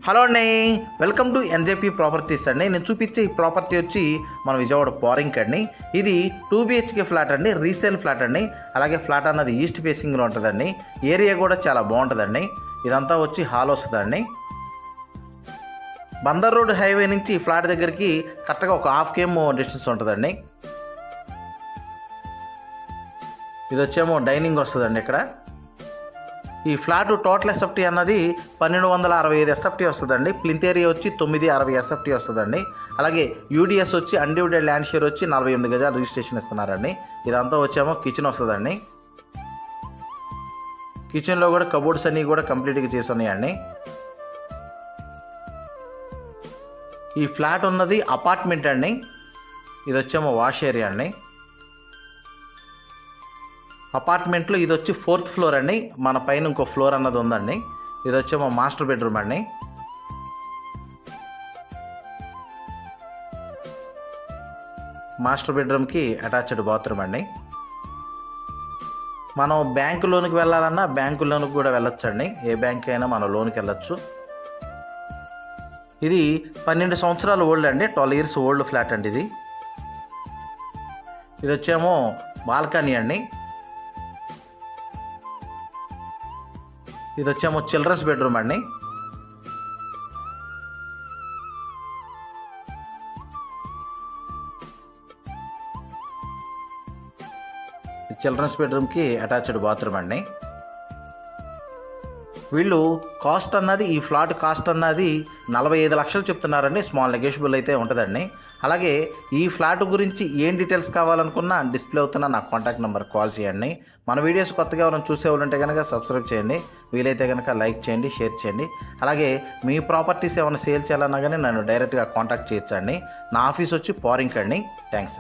Hello అండి, welcome to NJP properties అండి. నేను చూపించే ఈ ప్రాపర్టీ వచ్చి మన విజయవాడ పోరింగ్ అండి. ఇది 2 BHK ఫ్లాట్ అండి, రీసేల్ ఫ్లాట్ అండి. అలాగే ఫ్లాట్ అన్నది ఈస్ట్ ఫేసింగ్లో ఉంటుందండి. ఏరియా కూడా చాలా బాగుంటుందండి. ఇదంతా వచ్చి హాల్ వస్తుందండి. బందర్ రోడ్ హైవే నుంచి ఫ్లాట్ దగ్గరికి కరెక్ట్గా ఒక 1/2 km డిస్టెన్స్ ఉంటుందండి. ఇది వచ్చేమో డైనింగ్ వస్తుందండి. ఇక్కడ ఈ ఫ్లాట్ టోటల్ ఎస్ఎఫ్టీ అన్నది 1265 ఎస్ఎఫ్టీ వస్తుందండి. ప్లింత్ ఏరియా వచ్చి 960 ఎస్ఎఫ్టీ వస్తుందండి. అలాగే యూడిఎస్ వచ్చి అన్డివిడెడ్ ల్యాండ్ షేర్ వచ్చి 48 గజాలు రిజిస్ట్రేషన్ ఇస్తున్నారండి. ఇదంతా వచ్చేమో కిచెన్ వస్తుందండి. కిచెన్లో కూడా కబోర్డ్స్ అన్నీ కూడా కంప్లీట్గా చేసి ఉన్నాయండి. ఈ ఫ్లాట్ ఉన్నది అపార్ట్మెంట్ అండి. ఇది వచ్చేమో వాష్ ఏరియా అండి. అపార్ట్మెంట్లో ఇది వచ్చి 4th ఫ్లోర్ అండి. మన పైన ఇంకో ఫ్లోర్ అన్నది ఉందండి. ఇది వచ్చేమో మాస్టర్ బెడ్రూమ్ అండి. మాస్టర్ బెడ్రూమ్కి అటాచ్డ్ బాత్రూమ్ అండి. మనం బ్యాంకు లోన్కి వెళ్ళాలన్నా బ్యాంకు లోన్కి కూడా వెళ్ళొచ్చండి. ఏ బ్యాంక్ అయినా మనం లోన్కి వెళ్ళొచ్చు. ఇది 12 సంవత్సరాలు ఓల్డ్ అండి. 12 years ఓల్డ్ ఫ్లాట్ అండి. ఇది వచ్చేమో బాల్కనీ అండి. ఇది వచ్చేమో చిల్డ్రన్స్ బెడ్రూమ్ అండి. చిల్డ్రన్స్ బెడ్రూమ్కి అటాచ్డ్ బాత్రూమ్ అండి. వీళ్ళు కాస్ట్ అన్నది, ఈ ఫ్లాట్ కాస్ట్ అన్నది 45 లక్షలు చెప్తున్నారండి. స్మాల్ నెగోషియబుల్ అయితే ఉంటుందండి. అలాగే ఈ ఫ్లాట్ గురించి ఏం డీటెయిల్స్ కావాలనుకున్నా డిస్ప్లే అవుతున్న నా కాంటాక్ట్ నెంబర్ కాల్ చేయండి. మన వీడియోస్ కొత్తగా ఎవరైనా చూసేవాళ్ళంటే కనుక సబ్స్క్రైబ్ చేయండి. వీలైతే కనుక లైక్ చేయండి, షేర్ చేయండి. అలాగే మీ ప్రాపర్టీస్ ఏమైనా సేల్ చేయాలన్నా కానీ నన్ను డైరెక్ట్గా కాంటాక్ట్ చేయొచ్చండి. నా ఆఫీస్ వచ్చి పోరింగ్ అండి. థ్యాంక్స్.